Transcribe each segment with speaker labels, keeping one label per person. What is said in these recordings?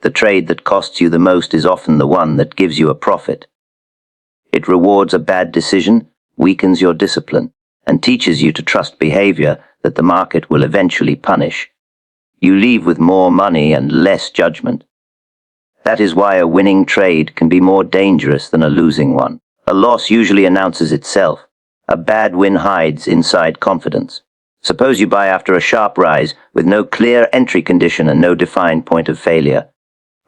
Speaker 1: The trade that costs you the most is often the one that gives you a profit. It rewards a bad decision, weakens your discipline, and teaches you to trust behavior that the market will eventually punish. You leave with more money and less judgment. That is why a winning trade can be more dangerous than a losing one. A loss usually announces itself. A bad win hides inside confidence. Suppose you buy after a sharp rise with no clear entry condition and no defined point of failure.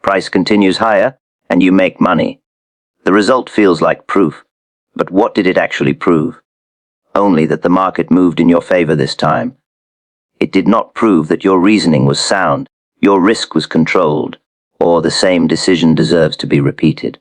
Speaker 1: Price continues higher, and you make money. The result feels like proof. But what did it actually prove? Only that the market moved in your favor this time. It did not prove that your reasoning was sound, your risk was controlled, or the same decision deserves to be repeated.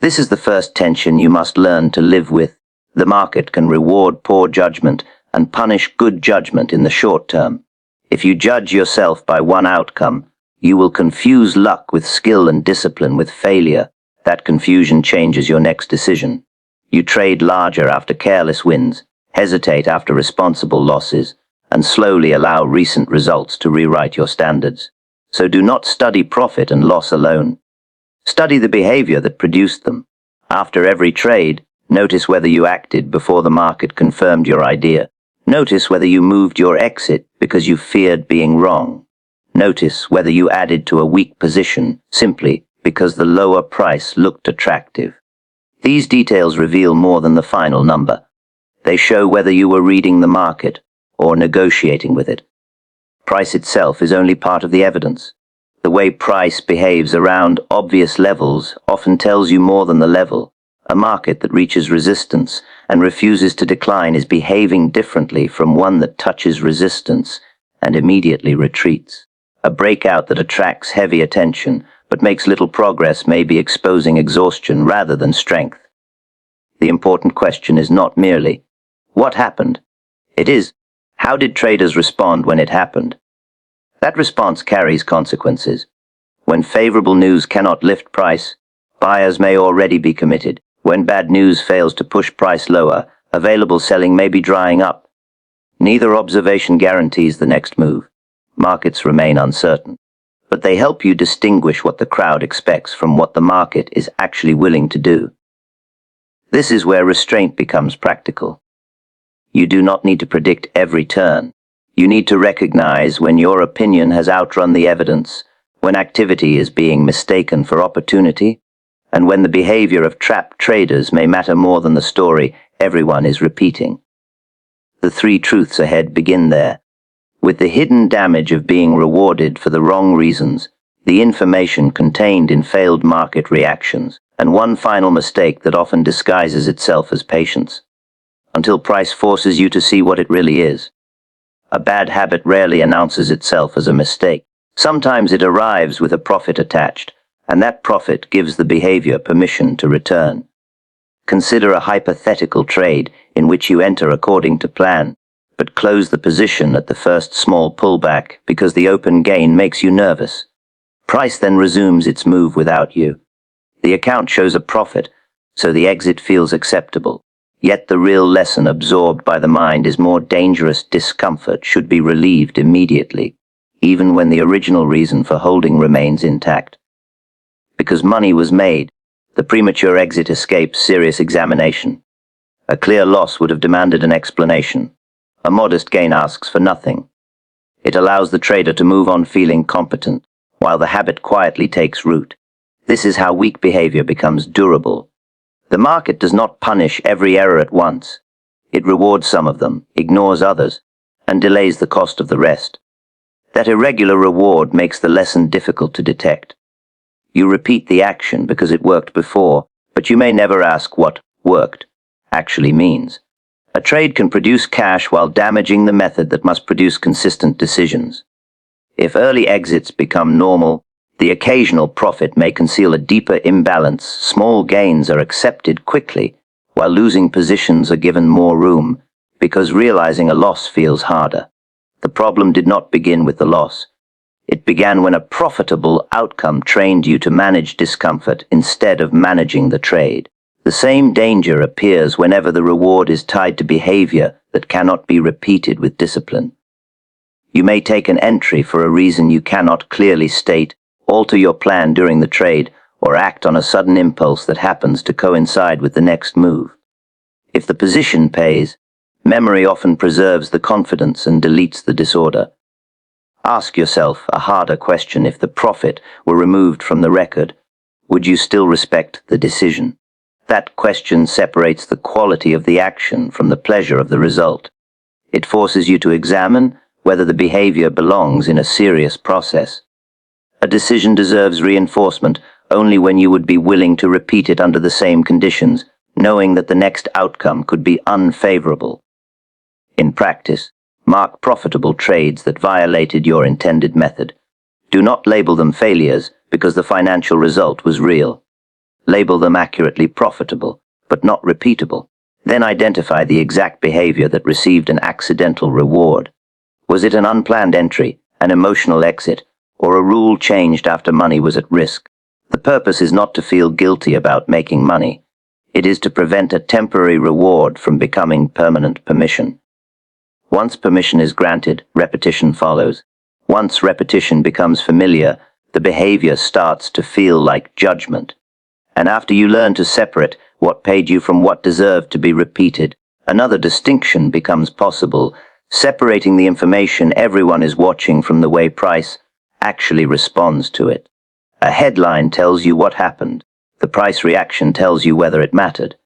Speaker 1: This is the first tension you must learn to live with. The market can reward poor judgment and punish good judgment in the short term. If you judge yourself by one outcome, you will confuse luck with skill and discipline with failure. That confusion changes your next decision. You trade larger after careless wins, hesitate after responsible losses, and slowly allow recent results to rewrite your standards. So do not study profit and loss alone. Study the behavior that produced them. After every trade, notice whether you acted before the market confirmed your idea. Notice whether you moved your exit because you feared being wrong. Notice whether you added to a weak position simply because the lower price looked attractive. These details reveal more than the final number. They show whether you were reading the market or negotiating with it. Price itself is only part of the evidence. The way price behaves around obvious levels often tells you more than the level. A market that reaches resistance and refuses to decline is behaving differently from one that touches resistance and immediately retreats. A breakout that attracts heavy attention but makes little progress may be exposing exhaustion rather than strength. The important question is not merely, what happened? It is, how did traders respond when it happened? That response carries consequences. When favorable news cannot lift price, buyers may already be committed. When bad news fails to push price lower, available selling may be drying up. Neither observation guarantees the next move. Markets remain uncertain, but they help you distinguish what the crowd expects from what the market is actually willing to do. This is where restraint becomes practical. You do not need to predict every turn. You need to recognize when your opinion has outrun the evidence, when activity is being mistaken for opportunity, and when the behavior of trapped traders may matter more than the story everyone is repeating. The three truths ahead begin there. With the hidden damage of being rewarded for the wrong reasons, the information contained in failed market reactions, and one final mistake that often disguises itself as patience, until price forces you to see what it really is. A bad habit rarely announces itself as a mistake. Sometimes it arrives with a profit attached, and that profit gives the behavior permission to return. Consider a hypothetical trade in which you enter according to plan, but close the position at the first small pullback because the open gain makes you nervous. Price then resumes its move without you. The account shows a profit, so the exit feels acceptable. Yet the real lesson absorbed by the mind is more dangerous. Discomfort should be relieved immediately, even when the original reason for holding remains intact. Because money was made, the premature exit escapes serious examination. A clear loss would have demanded an explanation. A modest gain asks for nothing. It allows the trader to move on feeling competent, while the habit quietly takes root. This is how weak behavior becomes durable. The market does not punish every error at once. It rewards some of them, ignores others, and delays the cost of the rest. That irregular reward makes the lesson difficult to detect. You repeat the action because it worked before, but you may never ask what worked actually means. A trade can produce cash while damaging the method that must produce consistent decisions. If early exits become normal, the occasional profit may conceal a deeper imbalance. Small gains are accepted quickly, while losing positions are given more room, because realizing a loss feels harder. The problem did not begin with the loss. It began when a profitable outcome trained you to manage discomfort instead of managing the trade. The same danger appears whenever the reward is tied to behavior that cannot be repeated with discipline. You may take an entry for a reason you cannot clearly state, alter your plan during the trade, or act on a sudden impulse that happens to coincide with the next move. If the position pays, memory often preserves the confidence and deletes the disorder. Ask yourself a harder question: if the profit were removed from the record, would you still respect the decision? That question separates the quality of the action from the pleasure of the result. It forces you to examine whether the behavior belongs in a serious process. A decision deserves reinforcement only when you would be willing to repeat it under the same conditions, knowing that the next outcome could be unfavorable. In practice, mark profitable trades that violated your intended method. Do not label them failures because the financial result was real. Label them accurately profitable, but not repeatable. Then identify the exact behavior that received an accidental reward. Was it an unplanned entry, an emotional exit, or a rule changed after money was at risk? The purpose is not to feel guilty about making money. It is to prevent a temporary reward from becoming permanent permission. Once permission is granted, repetition follows. Once repetition becomes familiar, the behavior starts to feel like judgment. And after you learn to separate what paid you from what deserved to be repeated, another distinction becomes possible, separating the information everyone is watching from the way price actually responds to it. A headline tells you what happened. The price reaction tells you whether it mattered.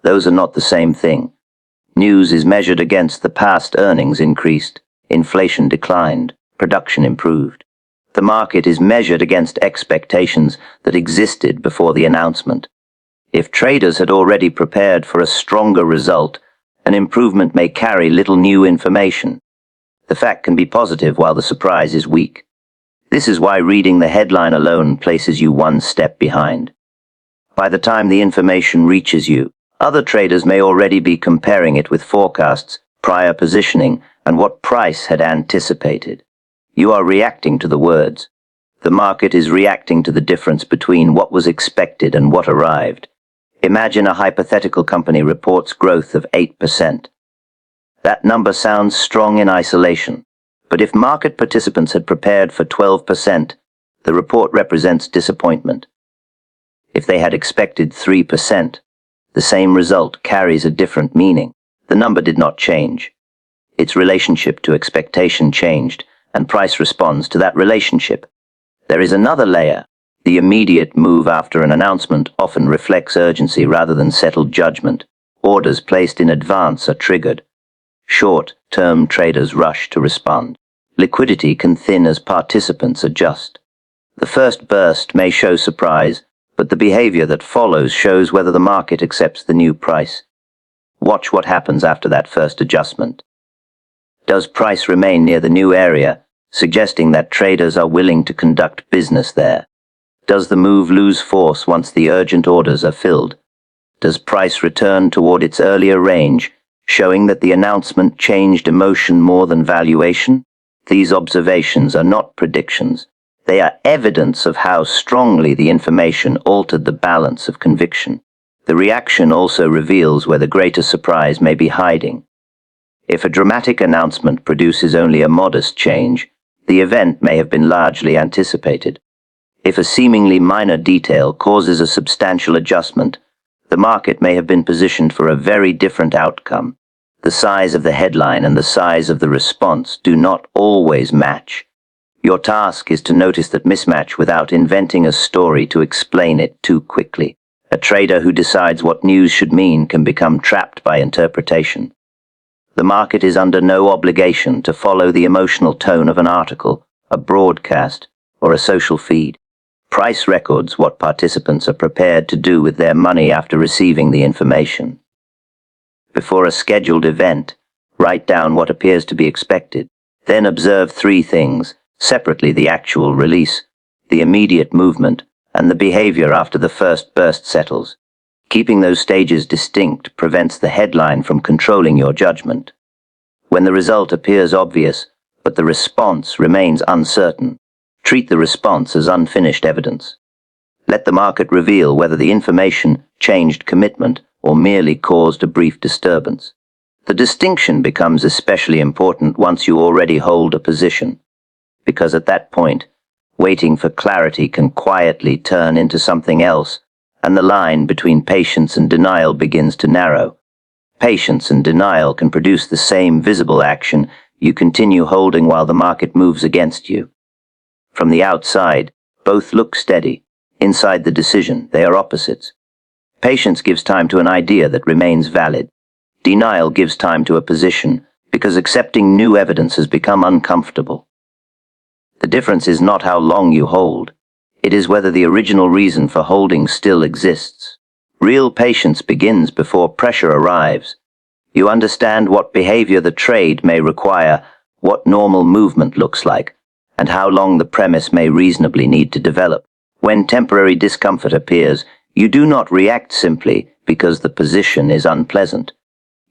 Speaker 1: Those are not the same thing. News is measured against the past: earnings increased, inflation declined, production improved. The market is measured against expectations that existed before the announcement. If traders had already prepared for a stronger result, an improvement may carry little new information. The fact can be positive while the surprise is weak. This is why reading the headline alone places you one step behind. By the time the information reaches you, other traders may already be comparing it with forecasts, prior positioning, and what price had anticipated. You are reacting to the words. The market is reacting to the difference between what was expected and what arrived. Imagine a hypothetical company reports growth of 8%. That number sounds strong in isolation, but if market participants had prepared for 12%, the report represents disappointment. If they had expected 3%, the same result carries a different meaning. The number did not change. Its relationship to expectation changed, and price responds to that relationship. There is another layer. The immediate move after an announcement often reflects urgency rather than settled judgment. Orders placed in advance are triggered. Short-term traders rush to respond. Liquidity can thin as participants adjust. The first burst may show surprise, but the behavior that follows shows whether the market accepts the new price. Watch what happens after that first adjustment. Does price remain near the new area, suggesting that traders are willing to conduct business there? Does the move lose force once the urgent orders are filled? Does price return toward its earlier range, showing that the announcement changed emotion more than valuation? These observations are not predictions. They are evidence of how strongly the information altered the balance of conviction. The reaction also reveals where the greater surprise may be hiding. If a dramatic announcement produces only a modest change, the event may have been largely anticipated. If a seemingly minor detail causes a substantial adjustment, the market may have been positioned for a very different outcome. The size of the headline and the size of the response do not always match. Your task is to notice that mismatch without inventing a story to explain it too quickly. A trader who decides what news should mean can become trapped by interpretation. The market is under no obligation to follow the emotional tone of an article, a broadcast, or a social feed. Price records what participants are prepared to do with their money after receiving the information. Before a scheduled event, write down what appears to be expected. Then observe three things: separately the actual release, the immediate movement, and the behavior after the first burst settles. Keeping those stages distinct prevents the headline from controlling your judgment. When the result appears obvious, but the response remains uncertain, treat the response as unfinished evidence. Let the market reveal whether the information changed commitment or merely caused a brief disturbance. The distinction becomes especially important once you already hold a position, because at that point, Waiting for clarity can quietly turn into something else, and the line between patience and denial begins to narrow. Patience and denial can produce the same visible action. You continue holding while the market moves against you. From the outside, both look steady. Inside the decision, they are opposites. Patience gives time to an idea that remains valid. Denial gives time to a position, because accepting new evidence has become uncomfortable. The difference is not how long you hold. It is whether the original reason for holding still exists. Real patience begins before pressure arrives. You understand what behavior the trade may require, what normal movement looks like, and how long the premise may reasonably need to develop. When temporary discomfort appears, you do not react simply because the position is unpleasant.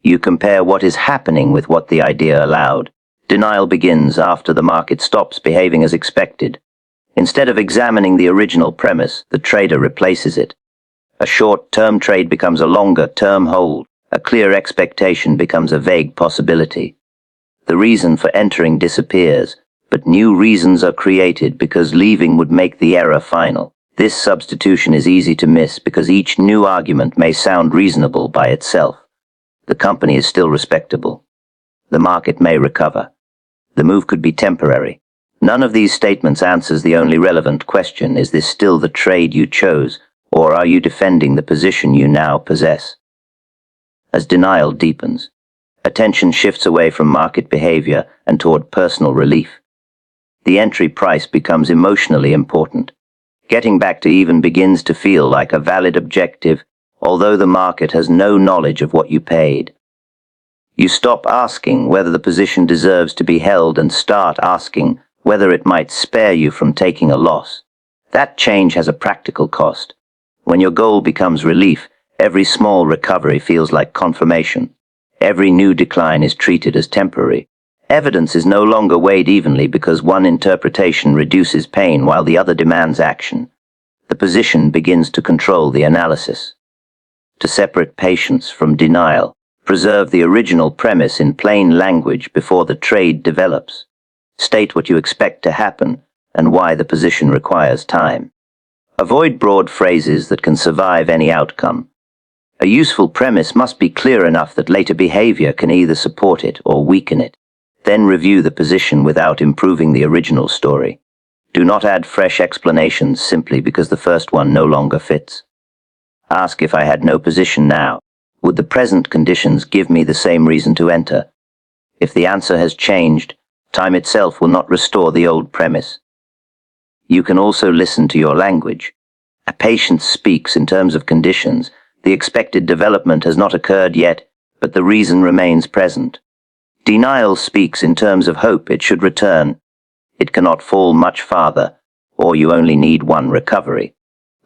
Speaker 1: You compare what is happening with what the idea allowed. Denial begins after the market stops behaving as expected. Instead of examining the original premise, the trader replaces it. A short-term trade becomes a longer-term hold. A clear expectation becomes a vague possibility. The reason for entering disappears, but new reasons are created because leaving would make the error final. This substitution is easy to miss because each new argument may sound reasonable by itself. The company is still respectable. The market may recover. The move could be temporary. None of these statements answers the only relevant question: is this still the trade you chose, or are you defending the position you now possess? As denial deepens, attention shifts away from market behavior and toward personal relief. The entry price becomes emotionally important. Getting back to even begins to feel like a valid objective, although the market has no knowledge of what you paid. You stop asking whether the position deserves to be held and start asking whether it might spare you from taking a loss. That change has a practical cost. When your goal becomes relief, every small recovery feels like confirmation. Every new decline is treated as temporary. Evidence is no longer weighed evenly because one interpretation reduces pain while the other demands action. The position begins to control the analysis. To separate patience from denial, preserve the original premise in plain language before the trade develops. State what you expect to happen and why the position requires time. Avoid broad phrases that can survive any outcome. A useful premise must be clear enough that later behavior can either support it or weaken it. Then review the position without improving the original story. Do not add fresh explanations simply because the first one no longer fits. Ask: if I had no position now, would the present conditions give me the same reason to enter? If the answer has changed, time itself will not restore the old premise. You can also listen to your language. A patient speaks in terms of conditions. The expected development has not occurred yet, but the reason remains present. Denial speaks in terms of hope it should return. It cannot fall much farther, or you only need one recovery.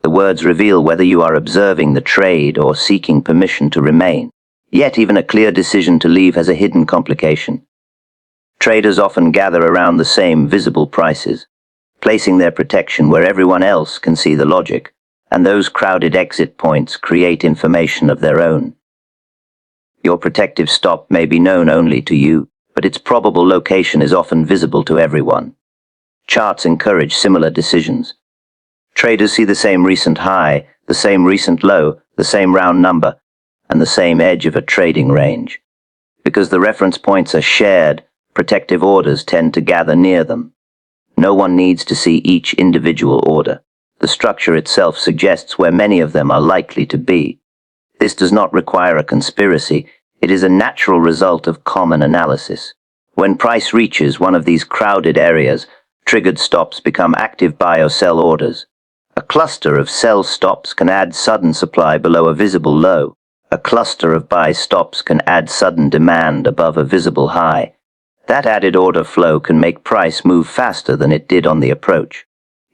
Speaker 1: The words reveal whether you are observing the trade or seeking permission to remain. Yet even a clear decision to leave has a hidden complication. Traders often gather around the same visible prices, placing their protection where everyone else can see the logic, and those crowded exit points create information of their own. Your protective stop may be known only to you, but its probable location is often visible to everyone. Charts encourage similar decisions. Traders see the same recent high, the same recent low, the same round number, and the same edge of a trading range. Because the reference points are shared, protective orders tend to gather near them. No one needs to see each individual order. The structure itself suggests where many of them are likely to be. This does not require a conspiracy. It is a natural result of common analysis. When price reaches one of these crowded areas, triggered stops become active buy or sell orders. A cluster of sell stops can add sudden supply below a visible low. A cluster of buy stops can add sudden demand above a visible high. That added order flow can make price move faster than it did on the approach.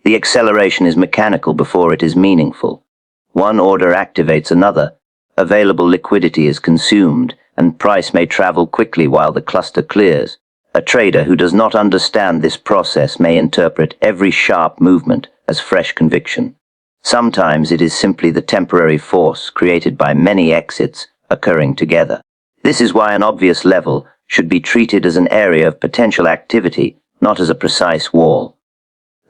Speaker 1: The acceleration is mechanical before it is meaningful. One order activates another. Available liquidity is consumed, and price may travel quickly while the cluster clears. A trader who does not understand this process may interpret every sharp movement as fresh conviction. Sometimes it is simply the temporary force created by many exits occurring together. This is why an obvious level should be treated as an area of potential activity, not as a precise wall.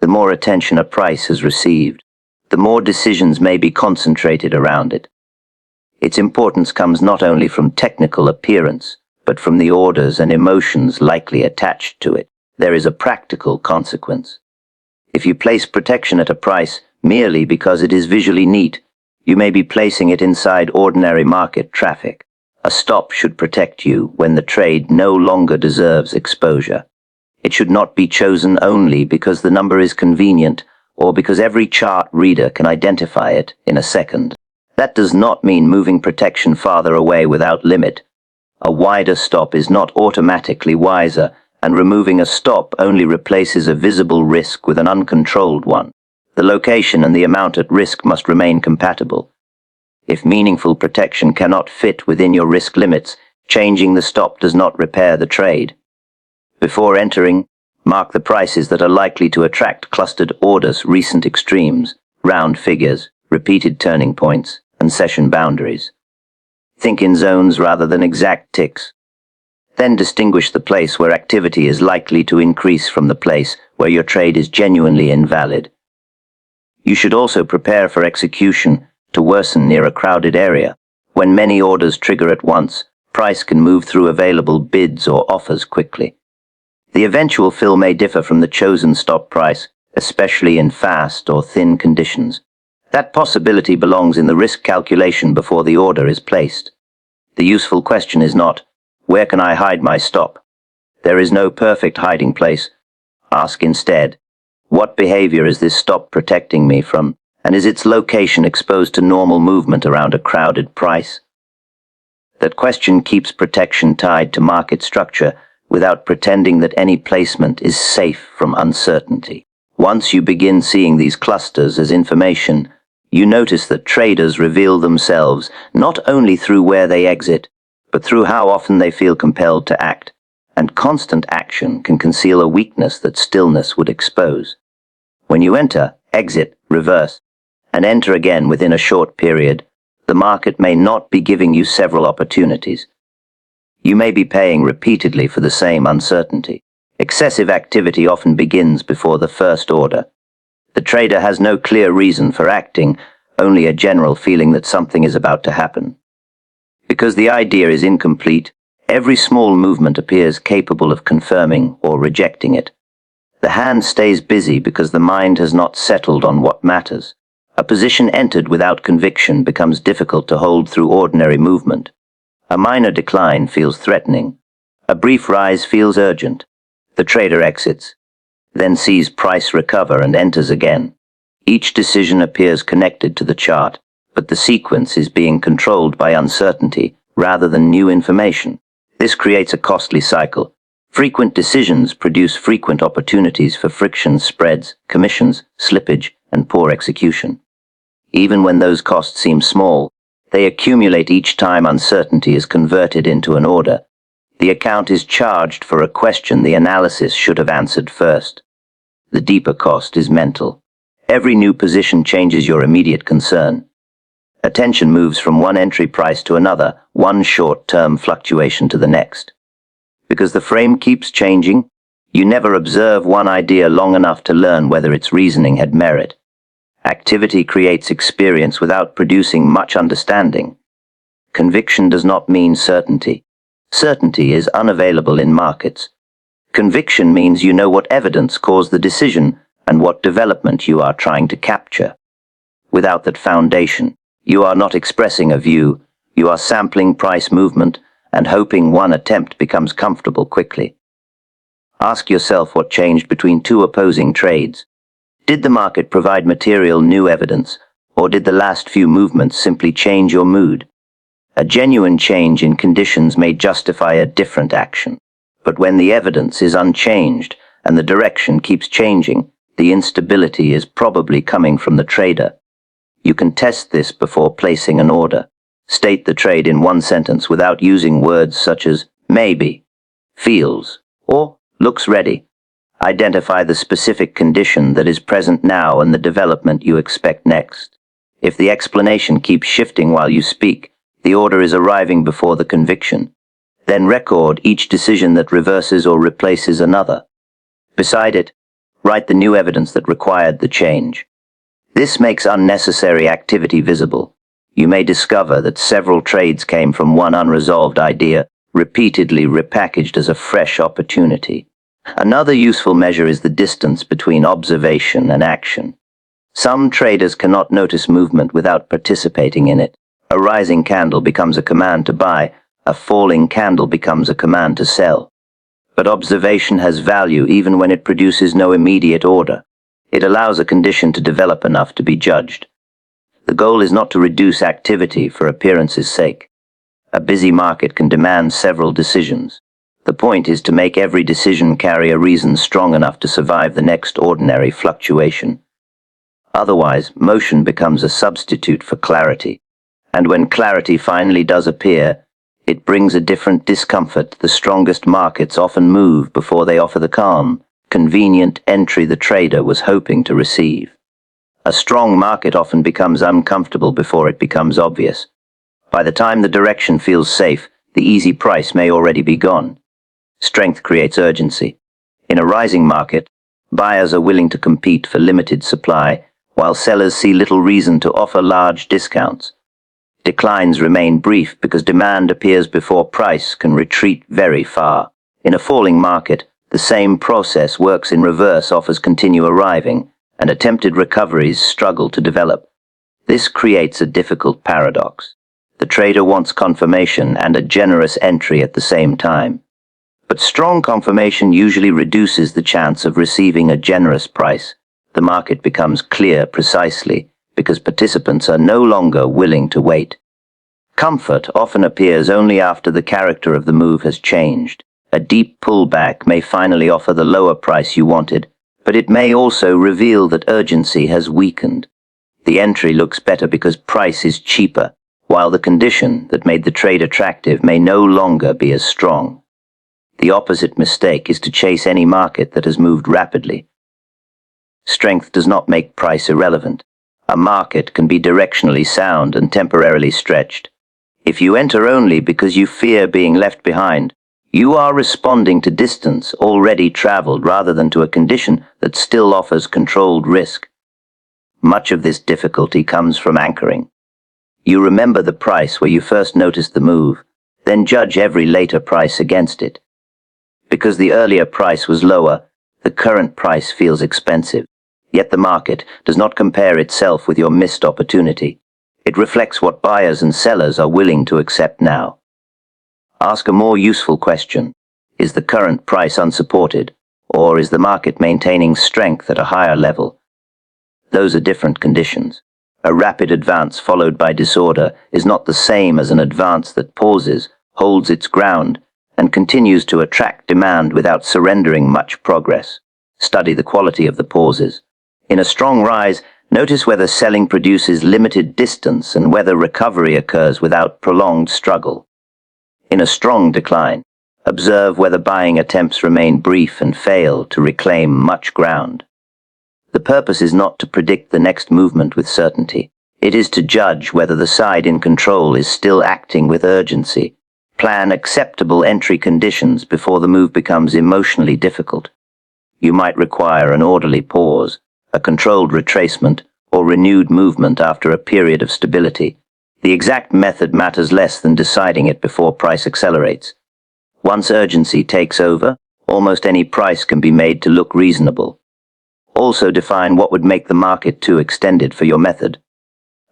Speaker 1: the more attention a price has received, the more decisions may be concentrated around it. Its importance comes not only from technical appearance, but from the orders and emotions likely attached to it. There is a practical consequence. If you place protection at a price merely because it is visually neat, you may be placing it inside ordinary market traffic. A stop should protect you when the trade no longer deserves exposure. It should not be chosen only because the number is convenient or because every chart reader can identify it in a second. That does not mean moving protection farther away without limit. A wider stop is not automatically wiser, and removing a stop only replaces a visible risk with an uncontrolled one. The location and the amount at risk must remain compatible. If meaningful protection cannot fit within your risk limits, changing the stop does not repair the trade. Before entering, mark the prices that are likely to attract clustered orders, recent extremes, round figures, repeated turning points, and session boundaries. Think in zones rather than exact ticks. Then distinguish the place where activity is likely to increase from the place where your trade is genuinely invalid. You should also prepare for execution to worsen near a crowded area. When many orders trigger at once, price can move through available bids or offers quickly. The eventual fill may differ from the chosen stop price, especially in fast or thin conditions. That possibility belongs in the risk calculation before the order is placed. The useful question is not, where can I hide my stop? There is no perfect hiding place. Ask instead, what behavior is this stop protecting me from, and is its location exposed to normal movement around a crowded price? That question keeps protection tied to market structure without pretending that any placement is safe from uncertainty. Once you begin seeing these clusters as information, you notice that traders reveal themselves not only through where they exit, but through how often they feel compelled to act, and constant action can conceal a weakness that stillness would expose. When you enter, exit, reverse, and enter again within a short period, the market may not be giving you several opportunities. You may be paying repeatedly for the same uncertainty. Excessive activity often begins before the first order. The trader has no clear reason for acting, only a general feeling that something is about to happen. Because the idea is incomplete, every small movement appears capable of confirming or rejecting it. The hand stays busy because the mind has not settled on what matters. A position entered without conviction becomes difficult to hold through ordinary movement. A minor decline feels threatening. A brief rise feels urgent. The trader exits, then sees price recover and enters again. Each decision appears connected to the chart, but the sequence is being controlled by uncertainty rather than new information. This creates a costly cycle. Frequent decisions produce frequent opportunities for friction, spreads, commissions, slippage, and poor execution. Even when those costs seem small, they accumulate each time uncertainty is converted into an order. The account is charged for a question the analysis should have answered first. The deeper cost is mental. Every new position changes your immediate concern. Attention moves from one entry price to another, one short-term fluctuation to the next. Because the frame keeps changing, you never observe one idea long enough to learn whether its reasoning had merit. Activity creates experience without producing much understanding. Conviction does not mean certainty. Certainty is unavailable in markets. Conviction means you know what evidence caused the decision and what development you are trying to capture. Without that foundation, you are not expressing a view, you are sampling price movement and hoping one attempt becomes comfortable quickly. Ask yourself what changed between two opposing trades. Did the market provide material new evidence, or did the last few movements simply change your mood? A genuine change in conditions may justify a different action, but when the evidence is unchanged and the direction keeps changing, the instability is probably coming from the trader. You can test this before placing an order. State the trade in one sentence without using words such as maybe, feels, or looks ready. Identify the specific condition that is present now and the development you expect next. If the explanation keeps shifting while you speak, the order is arriving before the conviction. Then record each decision that reverses or replaces another. Beside it, Write the new evidence that required the change. This makes unnecessary activity visible. You may discover that several trades came from one unresolved idea, repeatedly repackaged as a fresh opportunity. Another useful measure is the distance between observation and action. Some traders cannot notice movement without participating in it. A rising candle becomes a command to buy, a falling candle becomes a command to sell. But observation has value even when it produces no immediate order. It allows a condition to develop enough to be judged. The goal is not to reduce activity for appearance's sake. A busy market can demand several decisions. The point is to make every decision carry a reason strong enough to survive the next ordinary fluctuation. Otherwise, motion becomes a substitute for clarity. And when clarity finally does appear, it brings a different discomfort. The strongest markets often move before they offer the calm, convenient entry the trader was hoping to receive. A strong market often becomes uncomfortable before it becomes obvious. By the time the direction feels safe, the easy price may already be gone. Strength creates urgency. In a rising market, buyers are willing to compete for limited supply, while sellers see little reason to offer large discounts. Declines remain brief because demand appears before price can retreat very far. In a falling market, the same process works in reverse. Offers continue arriving, and attempted recoveries struggle to develop. This creates a difficult paradox. The trader wants confirmation and a generous entry at the same time. But strong confirmation usually reduces the chance of receiving a generous price. The market becomes clear precisely because participants are no longer willing to wait. Comfort often appears only after the character of the move has changed. A deep pullback may finally offer the lower price you wanted, but it may also reveal that urgency has weakened. The entry looks better because price is cheaper, while the condition that made the trade attractive may no longer be as strong. The opposite mistake is to chase any market that has moved rapidly. Strength does not make price irrelevant. A market can be directionally sound and temporarily stretched. If you enter only because you fear being left behind, you are responding to distance already traveled rather than to a condition that still offers controlled risk. Much of this difficulty comes from anchoring. You remember the price where you first noticed the move, then judge every later price against it. Because the earlier price was lower, the current price feels expensive. Yet the market does not compare itself with your missed opportunity. It reflects what buyers and sellers are willing to accept now. Ask a more useful question. Is the current price unsupported, or is the market maintaining strength at a higher level? Those are different conditions. A rapid advance followed by disorder is not the same as an advance that pauses, holds its ground, and continues to attract demand without surrendering much progress. Study the quality of the pauses. In a strong rise, notice whether selling produces limited distance and whether recovery occurs without prolonged struggle. In a strong decline, observe whether buying attempts remain brief and fail to reclaim much ground. The purpose is not to predict the next movement with certainty. It is to judge whether the side in control is still acting with urgency. Plan acceptable entry conditions before the move becomes emotionally difficult. You might require an orderly pause, a controlled retracement, or renewed movement after a period of stability. The exact method matters less than deciding it before price accelerates. Once urgency takes over, almost any price can be made to look reasonable. Also define what would make the market too extended for your method.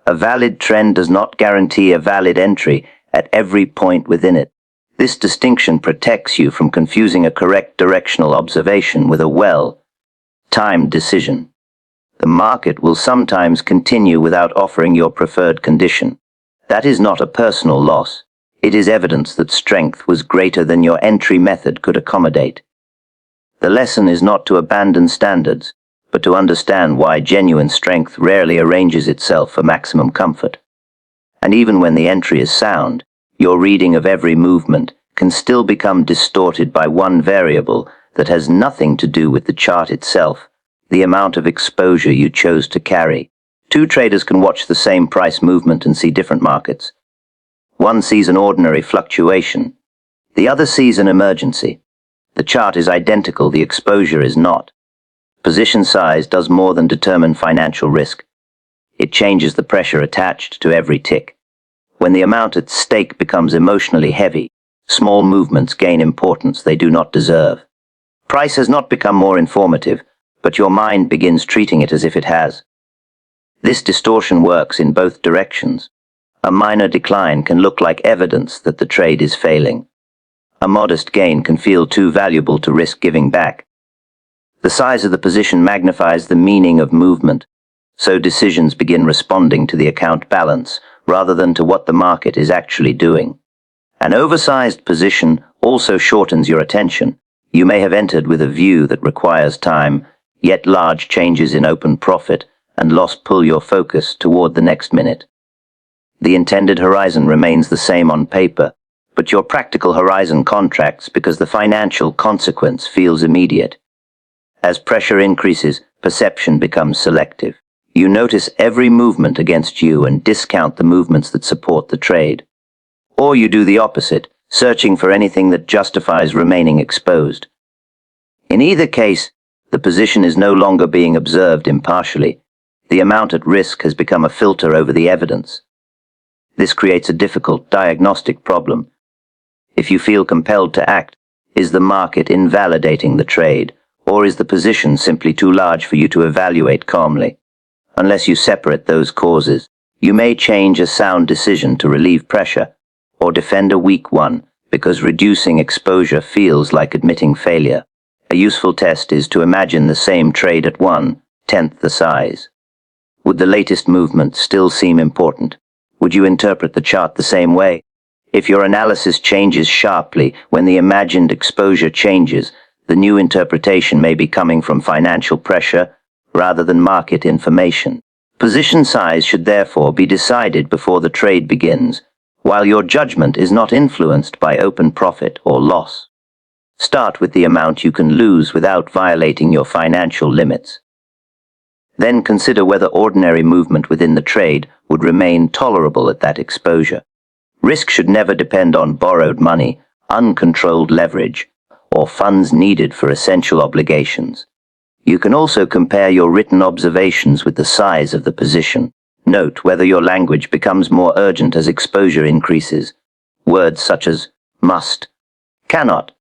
Speaker 1: A valid trend does not guarantee a valid entry at every point within it. This distinction protects you from confusing a correct directional observation with a well-timed decision. The market will sometimes continue without offering your preferred condition. That is not a personal loss. It is evidence that strength was greater than your entry method could accommodate. The lesson is not to abandon standards, but to understand why genuine strength rarely arranges itself for maximum comfort. And even when the entry is sound, your reading of every movement can still become distorted by one variable that has nothing to do with the chart itself, the amount of exposure you chose to carry. Two traders can watch the same price movement and see different markets. One sees an ordinary fluctuation. The other sees an emergency. The chart is identical, the exposure is not. Position size does more than determine financial risk. It changes the pressure attached to every tick. When the amount at stake becomes emotionally heavy, small movements gain importance they do not deserve. Price has not become more informative, but your mind begins treating it as if it has. This distortion works in both directions. A minor decline can look like evidence that the trade is failing. A modest gain can feel too valuable to risk giving back. The size of the position magnifies the meaning of movement, so decisions begin responding to the account balance rather than to what the market is actually doing. An oversized position also shortens your attention. You may have entered with a view that requires time, yet large changes in open profit and loss pull your focus toward the next minute. The intended horizon remains the same on paper, but your practical horizon contracts because the financial consequence feels immediate. As pressure increases, perception becomes selective. You notice every movement against you and discount the movements that support the trade. Or you do the opposite, searching for anything that justifies remaining exposed. In either case, the position is no longer being observed impartially. The amount at risk has become a filter over the evidence. This creates a difficult diagnostic problem. If you feel compelled to act, is the market invalidating the trade, or is the position simply too large for you to evaluate calmly? Unless you separate those causes, you may change a sound decision to relieve pressure, or defend a weak one, because reducing exposure feels like admitting failure. A useful test is to imagine the same trade at 1/10 the size. Would the latest movement still seem important? Would you interpret the chart the same way? If your analysis changes sharply when the imagined exposure changes, the new interpretation may be coming from financial pressure rather than market information. Position size should therefore be decided before the trade begins, while your judgment is not influenced by open profit or loss. Start with the amount you can lose without violating your financial limits. Then consider whether ordinary movement within the trade would remain tolerable at that exposure. Risk should never depend on borrowed money, uncontrolled leverage, or funds needed for essential obligations. You can also compare your written observations with the size of the position. Note whether your language becomes more urgent as exposure increases. Words such as must, cannot,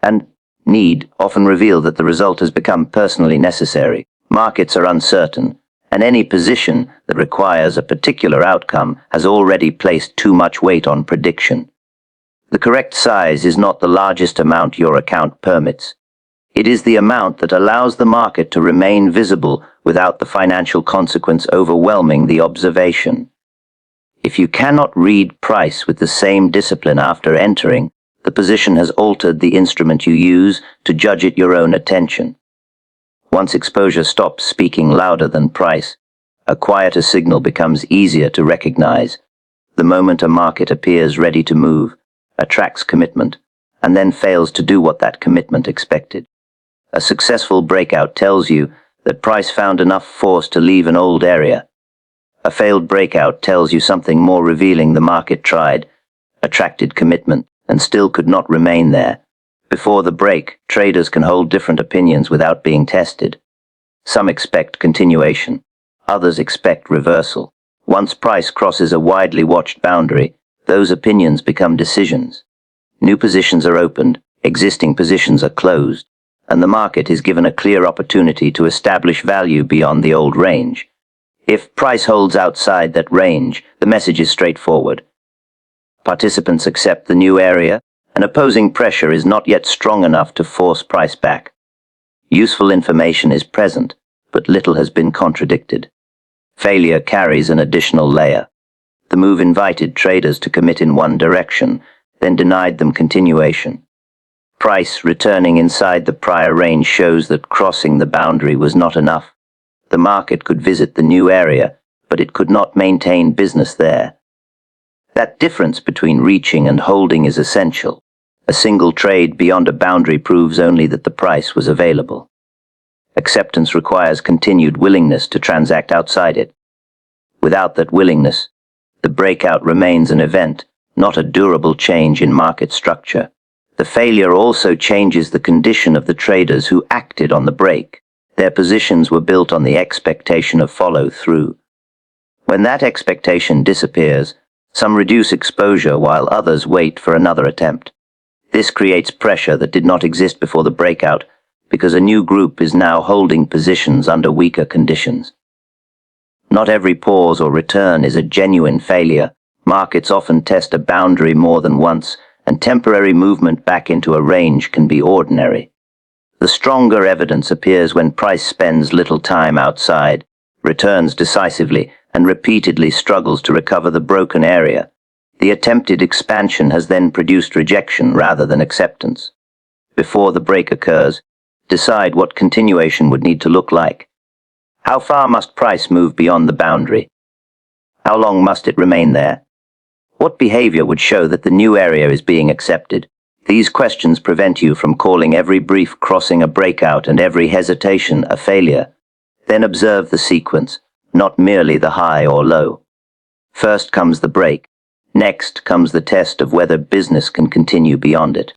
Speaker 1: and need often reveal that the result has become personally necessary. Markets are uncertain, and any position that requires a particular outcome has already placed too much weight on prediction. The correct size is not the largest amount your account permits. It is the amount that allows the market to remain visible without the financial consequence overwhelming the observation. If you cannot read price with the same discipline after entering, the position has altered the instrument you use to judge it your own attention. Once exposure stops speaking louder than price, a quieter signal becomes easier to recognize. The moment a market appears ready to move, attracts commitment, and then fails to do what that commitment expected. A successful breakout tells you that price found enough force to leave an old area. A failed breakout tells you something more revealing: the market tried, attracted commitment, and still could not remain there. Before the break, traders can hold different opinions without being tested. Some expect continuation, others expect reversal. Once price crosses a widely watched boundary, those opinions become decisions. New positions are opened, existing positions are closed, and the market is given a clear opportunity to establish value beyond the old range. If price holds outside that range, the message is straightforward. Participants accept the new area, and opposing pressure is not yet strong enough to force price back. Useful information is present, but little has been contradicted. Failure carries an additional layer. The move invited traders to commit in one direction, then denied them continuation. Price returning inside the prior range shows that crossing the boundary was not enough. The market could visit the new area, but it could not maintain business there. That difference between reaching and holding is essential. A single trade beyond a boundary proves only that the price was available. Acceptance requires continued willingness to transact outside it. Without that willingness, the breakout remains an event, not a durable change in market structure. The failure also changes the condition of the traders who acted on the break. Their positions were built on the expectation of follow-through. When that expectation disappears, some reduce exposure while others wait for another attempt. This creates pressure that did not exist before the breakout, because a new group is now holding positions under weaker conditions. Not every pause or return is a genuine failure. Markets often test a boundary more than once, and temporary movement back into a range can be ordinary. The stronger evidence appears when price spends little time outside, returns decisively, and repeatedly struggles to recover the broken area. The attempted expansion has then produced rejection rather than acceptance. Before the break occurs, decide what continuation would need to look like. How far must price move beyond the boundary? How long must it remain there? What behavior would show that the new area is being accepted? These questions prevent you from calling every brief crossing a breakout and every hesitation a failure. Then observe the sequence, not merely the high or low. First comes the break. Next comes the test of whether business can continue beyond it.